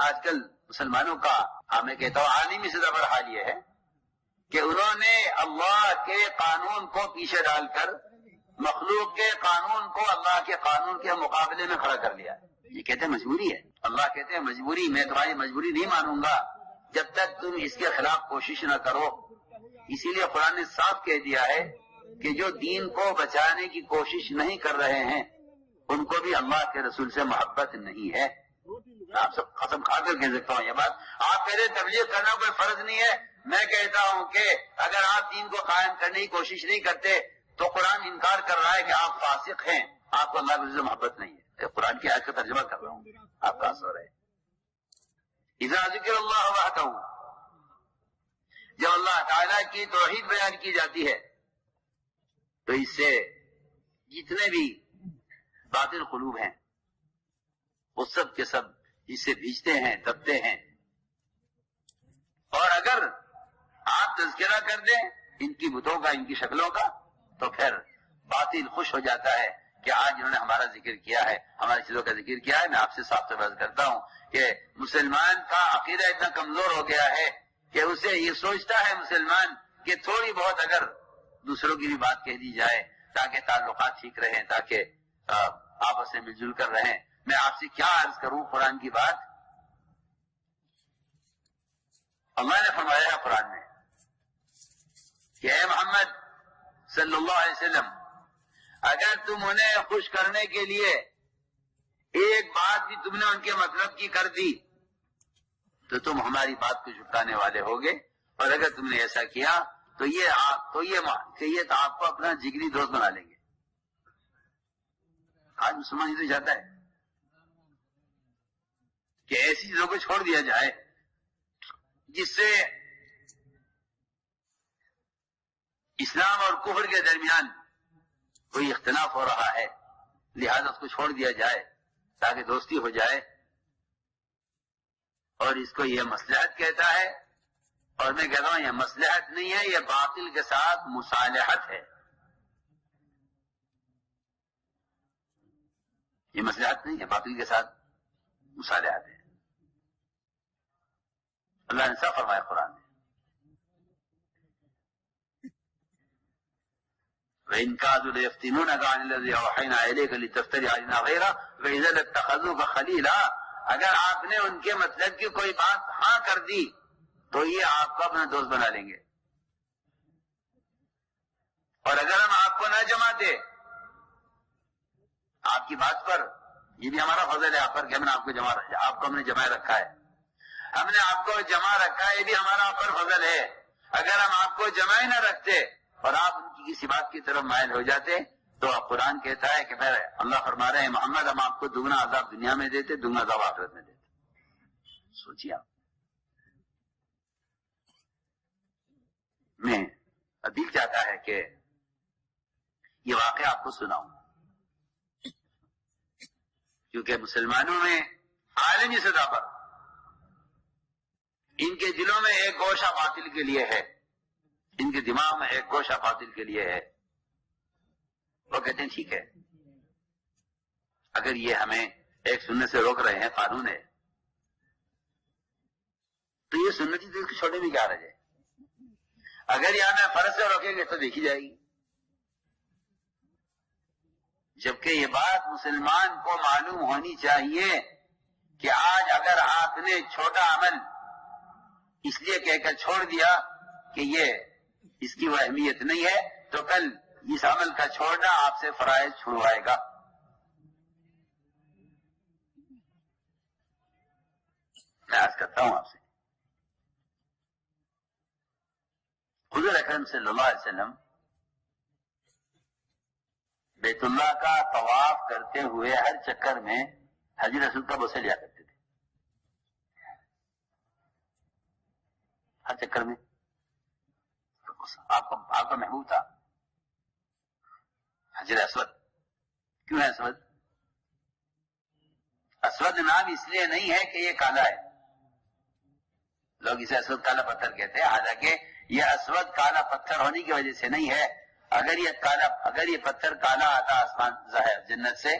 آج کل مسلمانوں کا میں کہتا ہوں عالمی سطح پر حال یہ ہے کہ انہوں نے اللہ کے قانون کو پیچھے ڈال کر مخلوق کے قانون کو اللہ کے قانون کے مقابلے میں کھڑا کر لیا. یہ کہتے ہیں مجبوری ہے. اللہ کہتے ہیں مجبوری، میں تمہاری مجبوری نہیں مانوں گا جب تک تم اس کے خلاف کوشش نہ کرو. اسی لیے قرآن نے صاف کہہ دیا ہے کہ جو دین کو بچانے کی کوشش نہیں کر رہے ہیں ان کو بھی اللہ کے رسول سے محبت نہیں ہے. آپ سب قسم کھا کر کہہ سکتا ہوں یہ بات. آپ کہتے تبلیغ کرنا کوئی فرض نہیں ہے. میں کہتا ہوں کہ اگر آپ دین کو قائم کرنے کی کوشش نہیں کرتے تو قرآن انکار کر رہا ہے کہ آپ فاسق ہیں، آپ کو اللہ کے رسول سے محبت نہیں ہے. قرآن کی آیت کا ترجمہ کر رہا ہوں، آپ کہاں سو رہے. اذا ذکر اللہ وحدہ، جب اللہ تعالیٰ کی توحید بیان کی جاتی ہے تو اس سے جتنے بھی باطل قلوب ہیں وہ سب کے سب اس سے بھیجتے ہیں، دبتے ہیں. اور اگر آپ تذکرہ کر دیں ان کی بتوں کا، ان کی شکلوں کا، تو پھر باطل خوش ہو جاتا ہے کہ آج انہوں نے ہمارا ذکر کیا ہے، ہماری چیزوں کا ذکر کیا ہے. میں آپ سے صاف طور پر کرتا ہوں کہ مسلمان کا عقیدہ اتنا کمزور ہو گیا ہے کہ اسے یہ سوچتا ہے مسلمان کہ تھوڑی بہت اگر دوسروں کی بھی بات کہہ دی جائے تاکہ تعلقات ٹھیک رہیں، تاکہ آپس میں مل جل کر رہیں. میں آپ سے کیا عرض کروں قرآن کی بات. اللہ نے فرمایا ہے قرآن میں کہ اے محمد صلی اللہ علیہ وسلم، اگر تم انہیں خوش کرنے کے لیے ایک بات بھی تم نے ان کے مطلب کی کر دی تو تم ہماری بات کو جھٹلانے والے ہوگے. اور اگر تم نے ایسا کیا تو یہ آپ کو اپنا جگری دوست بنا لیں گے. آج مسلمان یہ تو چاہتا ہے کہ ایسی چیزوں کو چھوڑ دیا جائے جس سے اسلام اور کفر کے درمیان کوئی اختلاف ہو رہا ہے، لہذا اس کو چھوڑ دیا جائے تاکہ دوستی ہو جائے. اور اس کو یہ مصلحت کہتا ہے، اور میں کہتا ہوں یہ مصلحت نہیں ہے، یہ باطل کے ساتھ مصالحت ہے. یہ مصلحت نہیں ہے، باطل کے ساتھ مصالحت ہے. اللہ نے صاف فرمایا قرآن میں وَإِن كَادُوا لَيَفْتِنُونَكَ عَنِ الَّذِي أَوْحَيْنَا إِلَيْكَ لِتَفْتَرِيَ عَلَيْنَا غَيْرَهُ وَإِذًا لَاتَّخَذُوكَ خَلِيلًا. اگر آپ نے ان کے مطلب کی کوئی بات ہاں کر دی تو یہ آپ کو اپنا دوست بنا لیں گے. اور اگر ہم آپ کو نہ جماتے آپ کی بات پر، یہ بھی ہمارا فضل ہے آپ پر کہ ہم نے آپ کو ہم نے جمائے رکھا ہے، ہم نے آپ کو جمع رکھا ہے، یہ بھی ہمارا آپ پر فضل ہے. اگر ہم آپ کو جمائے نہ رکھتے اور آپ ان کی کسی بات کی طرف مائل ہو جاتے تو قرآن کہتا ہے کہ پھر اللہ فرما رہے ہیں محمد ہم آپ کو دگنا عذاب دنیا میں دیتے، دگنا عذاب آخرت میں دیتے. سوچیے آپ. میں دل چاہتا ہے کہ یہ واقعہ آپ کو سناؤں کیونکہ مسلمانوں میں عالمی سطح پر ان کے دلوں میں ایک گوشہ باطل کے لیے ہے، ان کے دماغ میں ایک گوشہ باطل کے لیے ہے. وہ کہتے ہیں ٹھیک ہے اگر یہ ہمیں ایک سننے سے روک رہے ہیں، قانون ہے، تو یہ سنتی دل کے چھوڑنے میں کیا رہ جائے. اگر یہ ہمیں فرض سے روکیں گے تو دیکھی جائے گی. جبکہ یہ بات مسلمان کو معلوم ہونی چاہیے کہ آج اگر آپ نے چھوٹا عمل اس لیے کہہ کر چھوڑ دیا کہ یہ اس کی وہ اہمیت نہیں ہے تو کل اس عمل کا چھوڑنا آپ سے فرائض چھڑوائے گا. میں عرض کرتا ہوں آپ سے، حضور اکرم صلی اللہ علیہ وسلم بیت اللہ کا طواف کرتے ہوئے ہر چکر میں حضرت رسول کا بوسہ لیا کرتے تھے. ہر چکر میں آپ کا محبوب تھا حجر اسود. کیوں ہے اسود؟ اسود نام اس لیے نہیں ہے کہ یہ کالا ہے، لوگ اسے اسود کالا پتھر کہتے ہیں، حالانکہ یہ اسود کالا پتھر ہونے کی وجہ سے نہیں ہے. اگر یہ پتھر کالا آتا آسمان ظاہر جنت سے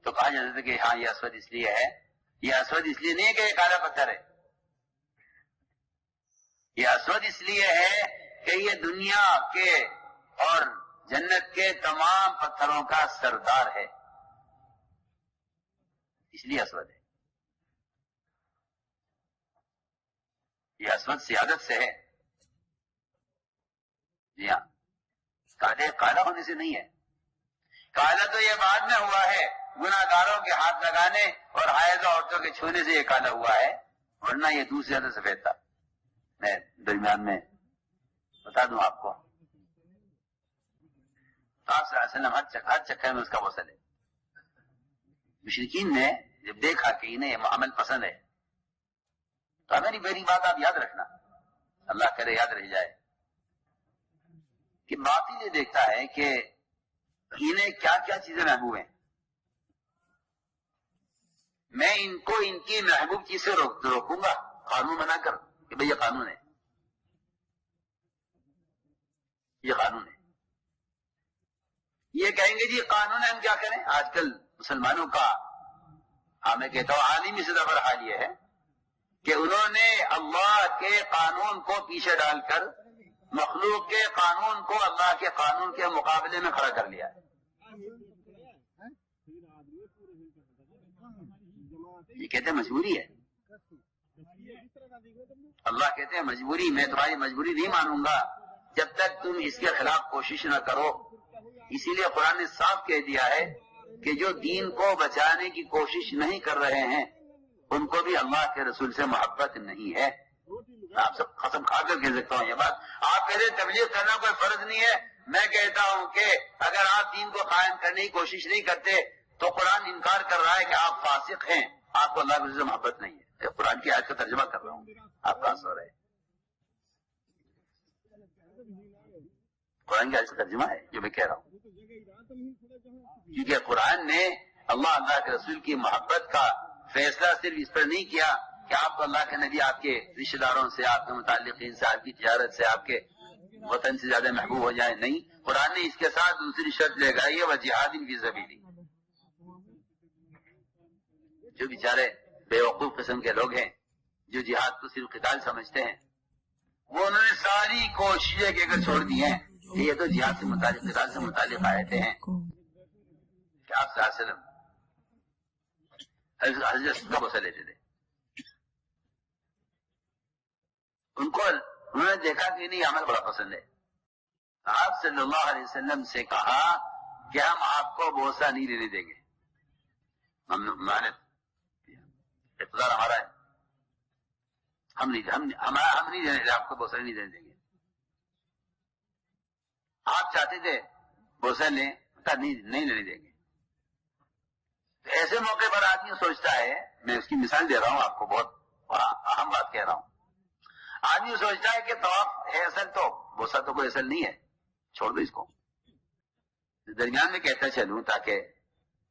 تو کہا جاتا تھا کہ ہاں یہ اسود اس لیے ہے یہ اسود اس لیے نہیں ہے کہ یہ کالا پتھر ہے، یہ اسود اس لیے ہے کہ یہ دنیا کے اور جنت کے تمام پتھروں کا سردار ہے، اس لیے اسود ہے. یہ اسود سیادت سے ہے. جی ہاں، کالا ہونے سے نہیں ہے. کالا تو یہ بعد میں ہوا ہے، گناہ گاروں کے ہاتھ لگانے اور حائض عورتوں کے چھونے سے یہ کالا ہوا ہے، ورنہ یہ دور سے زیادہ سفید تھا. میں درمیان میں بتا دوں آپ کو، آپ صلی اللہ علیہ وسلم ہر چکر میں اس کا غسل ہے. مشرکین نے جب دیکھا کہ انہیں یہ عمل پسند ہے تو میری بات آپ یاد رکھنا، اللہ کرے یاد رہ جائے، کہ باطل یہ دیکھتا ہے کہ انہیں کیا کیا چیزیں محبوب ہیں، میں ان کو ان کی محبوب چیز سے روکوں گا قانون بنا کر کہ بھئی یہ قانون ہے، یہ قانون ہے. یہ کہیں گے جی قانون ہے، ہم کیا کریں؟ آج کل مسلمانوں کا میں کہتا ہوں عالمی سطح پر حال یہ ہے کہ انہوں نے اللہ کے قانون کو پیچھے ڈال کر مخلوق کے قانون کو اللہ کے قانون کے مقابلے میں کھڑا کر لیا ہے. یہ کہتے ہیں مجبوری ہے. اللہ کہتے ہیں مجبوری، میں تمہاری مجبوری نہیں مانوں گا جب تک تم اس کے خلاف کوشش نہ کرو. اسی لیے قرآن نے صاف کہہ دیا ہے کہ جو دین کو بچانے کی کوشش نہیں کر رہے ہیں ان کو بھی اللہ کے رسول سے محبت نہیں ہے. آپ سب قسم کھا کر کہہ سکتا ہوں یہ بات. آپ کہتے ہیں تبلیغ کرنا کوئی فرض نہیں ہے، میں کہتا ہوں کہ اگر آپ دین کو قائم کرنے کی کوشش نہیں کرتے تو قرآن انکار کر رہا ہے کہ آپ فاسق ہیں، آپ کو اللہ کے رسول سے محبت نہیں ہے. قرآن کی آیت کا ترجمہ کر رہا ہوں، آپ کہاں سو رہے ہیں؟ قرآن کی آیت کا ترجمہ ہے جو میں کہہ رہا ہوں، کیونکہ قرآن نے اللہ کے رسول کی محبت کا فیصلہ صرف اس پر نہیں کیا کہ آپ کو اللہ کے نبی آپ کے رشتہ داروں سے، آپ کے متعلقین سے، آپ کی تجارت سے، آپ کے وطن سے زیادہ محبوب ہو جائے. نہیں، قرآن نے اس کے ساتھ دوسری شرط لگائی ہے، وہ جہاد فی سبیلی. جو بیچارے بے وقوف قسم کے لوگ ہیں جو جہاد کو صرف قتال سمجھتے ہیں، وہ انہوں نے ساری کوششیں کہ اگر چھوڑ دی ہیں کہ یہ تو جہاد سے متعلق، قتال سے متعلق آیتیں ہیں کہ آپ صلی اللہ علیہ وسلم حضرت کا غسل لیتے تھے. انہوں نے دیکھا کہ نہیں عمل بڑا پسند ہے. آپ صلی اللہ علیہ وسلم سے کہا کہ ہم آپ کو بوسہ نہیں لینے دیں گے، اقتدار ہمارا ہے، ہم نہیں دینے، آپ کو بوسہ نہیں دینے دیں گے. آپ چاہتے تھے بوسہ لیں، نہیں لینے دیں گے. ایسے موقع پر آدمی سوچتا ہے، میں اس کی مثال دے رہا ہوں آپ کو، بہت اہم بات کہہ رہا ہوں. آدمی سوچتا ہے کہ طواف ہے اصل، تو بوسہ تو کوئی اصل نہیں ہے، چھوڑ دو اس کو. درمیان میں کہتا چلوں تاکہ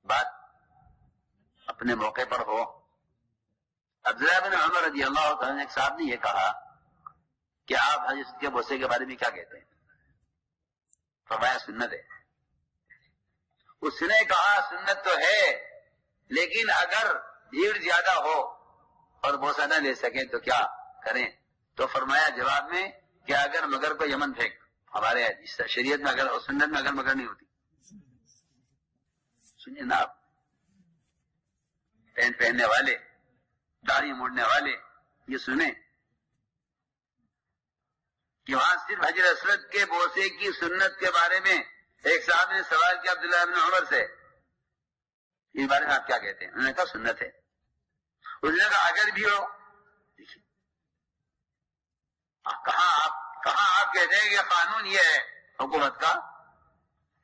بات اپنے موقع پر ہو. عبداللہ بن عمر رضی اللہ تعالیٰ نے ایک صاحب نے یہ کہا کہ آپ حضرت کے بوسے کے بارے میں کیا کہتے ہیں؟ فرمایا سنت ہے. اس نے کہا سنت تو ہے لیکن اگر بھیڑ زیادہ ہو اور بوسہ نہ لے سکیں تو کیا کریں؟ تو فرمایا جواب میں کہ اگر مگر کو یمن پھینک. ہمارے شریعت میں اگر اور سنت میں اگر مگر نہیں ہوتی. سنیے نا آپ، پینٹ پہننے والے، داڑھی موڑنے والے، یہ سنیں کہ وہاں صرف حجر اسود کے بوسے کی سنت کے بارے میں ایک صاحب نے سوال کیا عبداللہ بن عمر سے، اس بارے میں آپ کیا کہتے ہیں؟ انہوں نے کہا سنت ہے. اس نے کہا اگر بھی ہو، کہاں آپ کہتے ہیں کہ قانون یہ ہے حکومت کا؟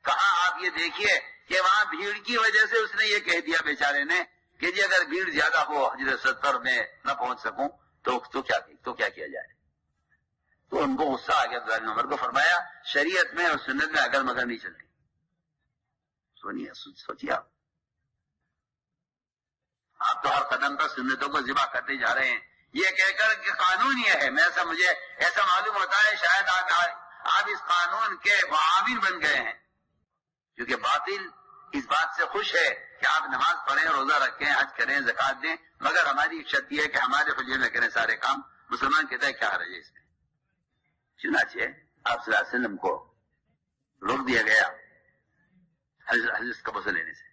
کہاں آپ یہ دیکھیے کہ وہاں بھیڑ کی وجہ سے اس نے یہ کہہ دیا بیچارے نے کہ جی اگر بھیڑ زیادہ ہو حجر اسود پر میں نہ پہنچ سکوں تو کیا کیا جائے؟ تو ان کو غصہ آ گیا. عبداللہ بن عمر کو فرمایا شریعت میں اور سنت میں اگر مگر نہیں چلتی. سوچیے آپ تو ہر قدم پر سنتوں کو ذبح کرتے جا رہے ہیں یہ کہہ کر کہ قانون یہ ہے. مجھے ایسا معلوم ہوتا ہے شاید آپ اس قانون کے معاون بن گئے ہیں، کیونکہ باطل اس بات سے خوش ہے کہ آپ نماز پڑھیں، روزہ رکھیں، حج کریں، زکات دیں، مگر ہماری ایک شرط یہ ہے کہ ہمارے حجرے میں کریں سارے کام. مسلمان کہتا ہے کیا حرج ہے اس میں؟ چنانچہ آپ صلی اللہ علیہ وسلم کو روک دیا گیا حضرت کا وضو لینے سے.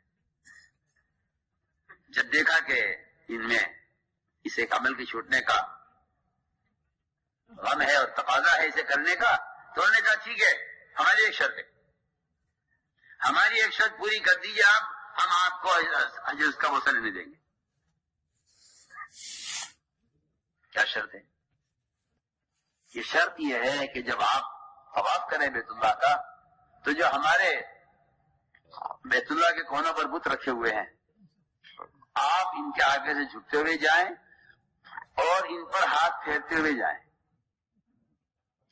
جب دیکھا کہ ان میں اس ایک عمل کے چھوٹنے کا غم ہے اور تقاضا ہے اسے کرنے کا، تو انہوں نے کہا ٹھیک ہے، ہماری ایک شرط ہے، ہماری ایک شرط پوری کر دیجیے آپ، ہم آپ کو حضرت کا وضو لینے دیں گے. کیا شرط ہے؟ یہ شرط یہ ہے کہ جب آپ طواف کریں بیت اللہ کا، تو جو ہمارے بیت اللہ کے کونوں پر بت رکھے ہوئے ہیں، آپ ان کے آگے سے جھکتے ہوئے جائیں اور ان پر ہاتھ پھیرتے ہوئے جائیں.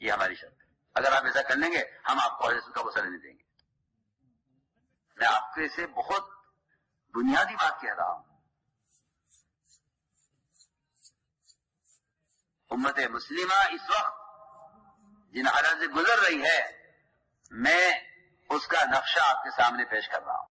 یہ ہماری شرط ہے. اگر آپ ایسا کر لیں گے ہم آپ کو حضرت کا وصول نہیں دیں گے. میں آپ کے سے بہت بنیادی بات کہہ رہا ہوں. امت مسلمہ اس وقت جن حالات سے گزر رہی ہے، میں اس کا نقشہ آپ کے سامنے پیش کر رہا ہوں.